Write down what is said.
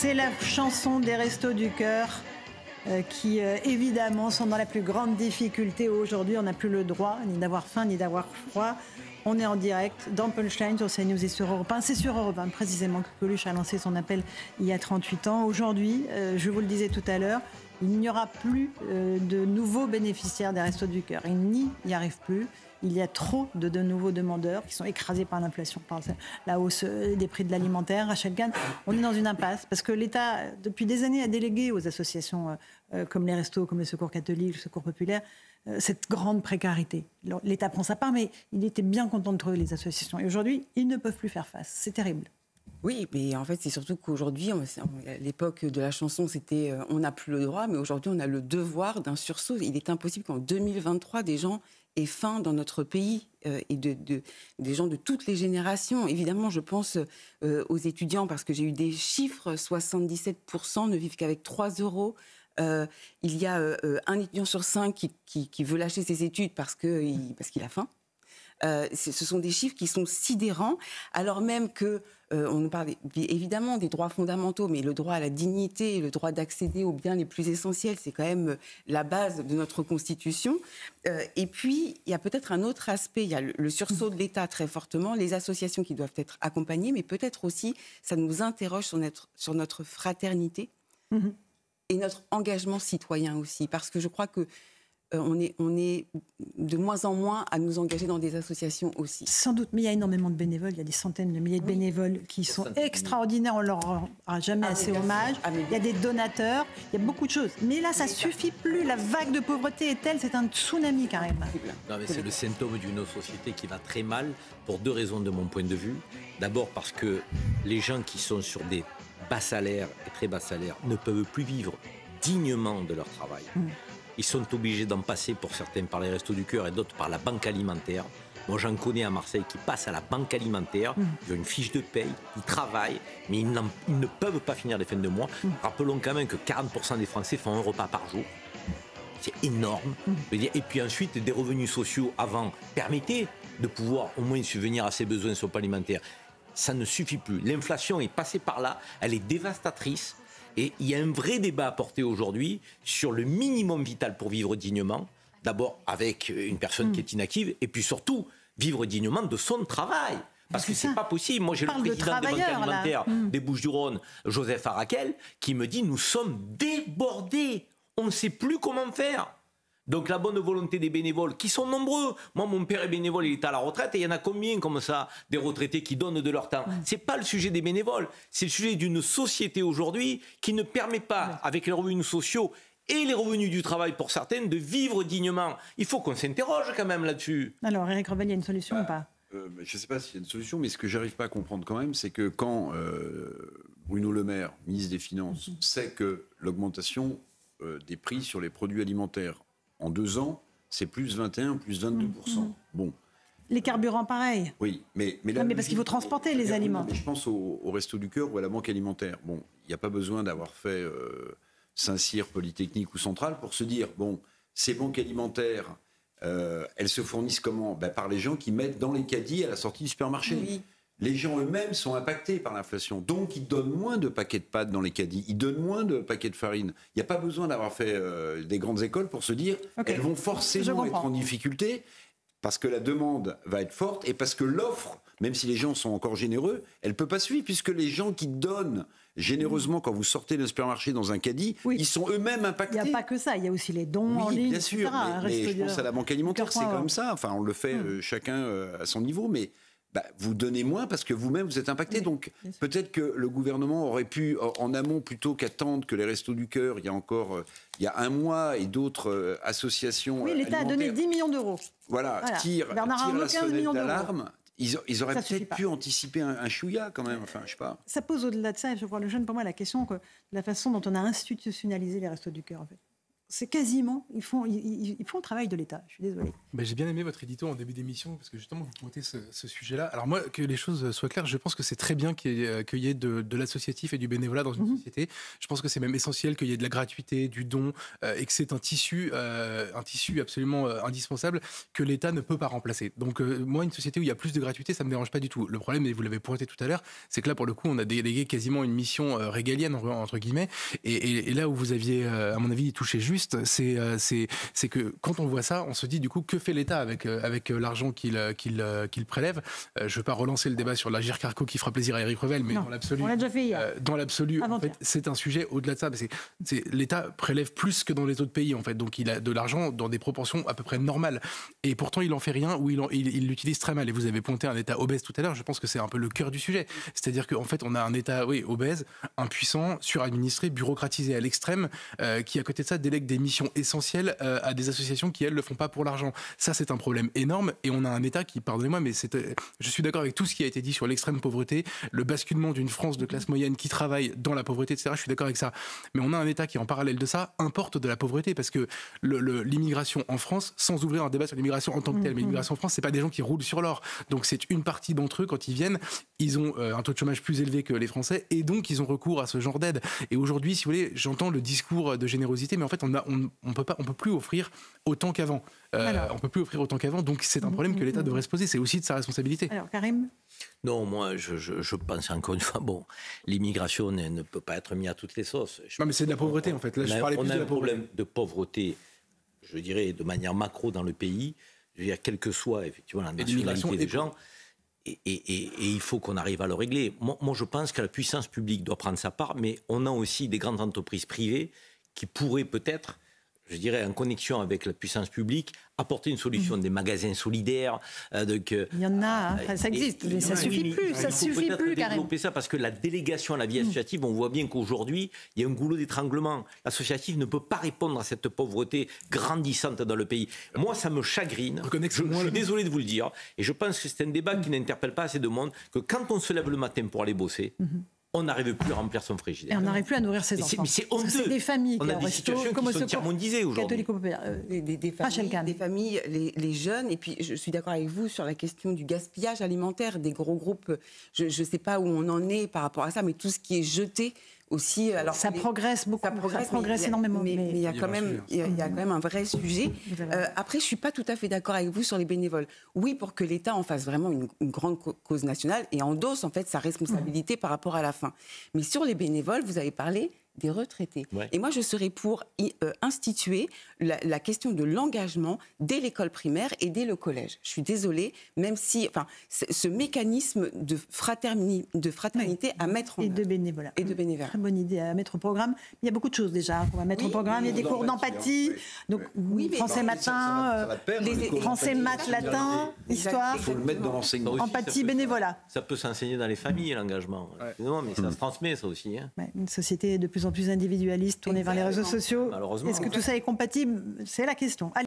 C'est la chanson des Restos du Cœur qui, évidemment, sont dans la plus grande difficulté aujourd'hui. On n'a plus le droit ni d'avoir faim ni d'avoir froid. On est en direct dans Punchline sur CNews et sur Europe 1. C'est sur Europe 1 précisément que Coluche a lancé son appel il y a 38 ans. Aujourd'hui, je vous le disais tout à l'heure, il n'y aura plus de nouveaux bénéficiaires des Restos du Cœur. Ils n'y arrivent plus. Il y a trop de nouveaux demandeurs qui sont écrasés par l'inflation, par la hausse des prix de l'alimentaire. Rachel Kahn, on est dans une impasse parce que l'État, depuis des années, a délégué aux associations comme les Restos, comme le Secours catholique, le Secours populaire, cette grande précarité. L'État prend sa part, mais il était bien content de trouver les associations. Et aujourd'hui, ils ne peuvent plus faire face. C'est terrible. Oui, mais en fait, c'est surtout qu'aujourd'hui, à l'époque de la chanson, c'était on n'a plus le droit, mais aujourd'hui, on a le devoir d'un sursaut. Il est impossible qu'en 2023, des gens aient faim dans notre pays et des gens de toutes les générations. Évidemment, je pense aux étudiants, parce que j'ai eu des chiffres, 77% ne vivent qu'avec 3 euros. Il y a un étudiant sur 5 qui veut lâcher ses études parce qu'il a faim. Ce sont des chiffres qui sont sidérants, alors même que on nous parle évidemment des droits fondamentaux, mais le droit à la dignité, le droit d'accéder aux biens les plus essentiels, c'est quand même la base de notre Constitution. Et puis, il y a peut-être un autre aspect, il y a le sursaut de l'État très fortement, les associations qui doivent être accompagnées, mais peut-être aussi, ça nous interroge sur notre fraternité et notre engagement citoyen aussi, parce que je crois que on est de moins en moins à nous engager dans des associations aussi. Sans doute, mais il y a énormément de bénévoles. Il y a des centaines de milliers de bénévoles qui sont extraordinaires. On leur rend jamais assez hommage. Il y a des donateurs. Il y a beaucoup de choses. Mais là, ça suffit plus. La vague de pauvreté est telle, c'est un tsunami carrément. Non, mais c'est le symptôme d'une société qui va très mal pour 2 raisons de mon point de vue. D'abord parce que les gens qui sont sur des bas salaires et très bas salaires ne peuvent plus vivre dignement de leur travail. Ils sont obligés d'en passer, pour certains, par les Restos du Cœur et d'autres par la banque alimentaire. Moi, j'en connais à Marseille qui passent à la banque alimentaire. Ils ont une fiche de paye, ils travaillent, mais ils ne peuvent pas finir les fins de mois. Rappelons quand même que 40% des Français font un repas par jour. C'est énorme. Et puis ensuite, des revenus sociaux avant permettaient de pouvoir au moins subvenir à ses besoins sur le plan alimentaire. Ça ne suffit plus. L'inflation est passée par là, elle est dévastatrice. Et il y a un vrai débat à porter aujourd'hui sur le minimum vital pour vivre dignement. D'abord avec une personne qui est inactive, et puis surtout vivre dignement de son travail. Parce que c'est pas possible. Moi, j'ai le président des banques alimentaires des Bouches-du-Rhône, Joseph Arakel, qui me dit « Nous sommes débordés. On ne sait plus comment faire. » Donc la bonne volonté des bénévoles, qui sont nombreux. Moi, mon père est bénévole, il est à la retraite, et il y en a combien comme ça, des retraités qui donnent de leur temps. C'est pas le sujet des bénévoles, c'est le sujet d'une société aujourd'hui qui ne permet pas, avec les revenus sociaux et les revenus du travail pour certaines, de vivre dignement. Il faut qu'on s'interroge quand même là-dessus. Alors, Éric Revel, il y a une solution ou pas ? Je ne sais pas s'il y a une solution, mais ce que j'arrive pas à comprendre quand même, c'est que quand Bruno Le Maire, ministre des Finances, sait que l'augmentation des prix sur les produits alimentaires en 2 ans, c'est plus 21, plus 22%. Bon. Les carburants, pareil. Oui, mais là... Non, mais parce qu'il faut transporter les aliments. Mais je pense au Resto du Cœur ou à la Banque alimentaire. Bon, il n'y a pas besoin d'avoir fait Saint-Cyr, Polytechnique ou Centrale pour se dire, bon, ces banques alimentaires, elles se fournissent comment ? Par les gens qui mettent dans les caddies à la sortie du supermarché. Oui. Les gens eux-mêmes sont impactés par l'inflation. Donc, ils donnent moins de paquets de pâtes dans les caddies. Ils donnent moins de paquets de farine. Il n'y a pas besoin d'avoir fait des grandes écoles pour se dire elles vont forcément être en difficulté parce que la demande va être forte et parce que l'offre, même si les gens sont encore généreux, elle ne peut pas suivre puisque les gens qui donnent généreusement quand vous sortez d'un supermarché dans un caddie, ils sont eux-mêmes impactés. Il n'y a pas que ça, il y a aussi les dons en ligne, bien sûr, mais je pense à la banque alimentaire, c'est comme ça. Enfin, on le fait chacun à son niveau, mais... vous donnez moins parce que vous-même vous êtes impacté. Donc peut-être que le gouvernement aurait pu, en amont, plutôt qu'attendre que les Restos du Cœur, il y a 1 mois, et d'autres associations l'État a donné 10 millions d'euros. Voilà. Tire la sonnette d'alarme. Ils auraient peut-être pu anticiper un chouïa quand même. Enfin, je sais pas. Ça pose au-delà de ça, je crois, le jeune, pour moi, la question de la façon dont on a institutionnalisé les Restos du Cœur, en fait. c'est quasiment, ils font le travail de l'État. Je suis désolée. J'ai bien aimé votre édito en début d'émission parce que justement vous pointez ce sujet-là. Alors moi, que les choses soient claires, je pense que c'est très bien qu'il y ait de l'associatif et du bénévolat dans une société. Je pense que c'est même essentiel qu'il y ait de la gratuité, du don, et que c'est un tissu absolument indispensable que l'État ne peut pas remplacer. Donc moi, une société où il y a plus de gratuité, ça me dérange pas du tout. Le problème, et vous l'avez pointé tout à l'heure, c'est que là, pour le coup, on a délégué quasiment une mission régalienne entre guillemets. Et là où vous aviez, à mon avis, touché juste, c'est que quand on voit ça, on se dit du coup que fait l'État avec l'argent qu'il prélève. Je ne veux pas relancer le débat sur l'Agirc Arrco qui fera plaisir à Éric Revel, mais Non, dans l'absolu, on l'a déjà fait hier. Dans l'absolu, en fait, c'est un sujet au-delà de ça. L'État prélève plus que dans les autres pays en fait, donc il a de l'argent dans des proportions à peu près normales. Et pourtant, il en fait rien ou il l'utilise très mal. Et vous avez pointé un État obèse tout à l'heure. Je pense que c'est un peu le cœur du sujet. C'est-à-dire qu'en fait, on a un État obèse, impuissant, suradministré, bureaucratisé à l'extrême, qui à côté de ça délègue des missions essentielles à des associations qui, elles, le font pas pour l'argent. Ça, c'est un problème énorme et on a un État qui, pardonnez-moi, mais je suis d'accord avec tout ce qui a été dit sur l'extrême pauvreté, le basculement d'une France de classe moyenne qui travaille dans la pauvreté, etc. Je suis d'accord avec ça. Mais on a un État qui, en parallèle de ça, importe de la pauvreté parce que l'immigration en France, sans ouvrir un débat sur l'immigration en tant que telle, mais l'immigration en France, c'est pas des gens qui roulent sur l'or. Donc c'est une partie d'entre eux, quand ils viennent, ils ont un taux de chômage plus élevé que les Français et donc ils ont recours à ce genre d'aide. Et aujourd'hui, si vous voulez, j'entends le discours de générosité, mais en fait, on peut plus offrir autant qu'avant. On peut plus offrir autant qu'avant, donc c'est un problème que l'État devrait se poser. C'est aussi de sa responsabilité. Alors, Karim ? Non, moi, je pense encore une fois, l'immigration ne peut pas être mise à toutes les sauces. Non, mais c'est de la pauvreté, en fait. Là, je parlais plus de la pauvreté. On a un problème de pauvreté, je dirais, de manière macro dans le pays. Je veux dire, quelle que soit, effectivement, la nationalité des gens. Et il faut qu'on arrive à le régler. Moi, je pense que la puissance publique doit prendre sa part, mais on a aussi des grandes entreprises privées qui pourraient peut-être, je dirais, en connexion avec la puissance publique, apporter une solution, des magasins solidaires. Il y en a, ça existe, mais ça ne suffit plus. Ça suffit plus, Karim. Développer ça parce que la délégation à la vie associative, on voit bien qu'aujourd'hui, il y a un goulot d'étranglement. L'associatif ne peut pas répondre à cette pauvreté grandissante dans le pays. Moi, ça me chagrine. Je suis désolé de vous le dire. Et je pense que c'est un débat qui n'interpelle pas assez de monde, que quand on se lève le matin pour aller bosser, on n'arrive plus à remplir son frigidaire. Et on n'arrive plus à nourrir ses enfants. Mais c'est honteux. C'est des familles on a des situations qui sont tiers-mondisées aujourd'hui. Des familles, les jeunes, et puis je suis d'accord avec vous sur la question du gaspillage alimentaire, des gros groupes. Je ne sais pas où on en est par rapport à ça, mais tout ce qui est jeté aussi. Alors ça progresse beaucoup, ça progresse énormément. Mais il y a quand même un vrai sujet. Après, je ne suis pas tout à fait d'accord avec vous sur les bénévoles. Oui, pour que l'État en fasse vraiment une grande cause nationale et endosse en fait sa responsabilité par rapport à la fin. Mais sur les bénévoles, vous avez parlé des retraités. Ouais. Et moi, je serais pour instituer la question de l'engagement dès l'école primaire et dès le collège. Je suis désolée, même si, ce mécanisme de fraternité à mettre en œuvre. Et de bénévolat. Très bonne idée à mettre au programme. Il y a beaucoup de choses déjà qu'on va mettre au programme. Il y a des cours d'empathie. Donc, français matin, français, maths, latin, histoire. Il faut le mettre dans l'enseignement. Empathie, bénévolat. Ça peut s'enseigner dans les familles, l'engagement. Non, mais ça se transmet, ça aussi. Une société de plus en plus individualiste, tournée vers les réseaux sociaux. Est-ce que tout ça est compatible ? C'est la question. Allez.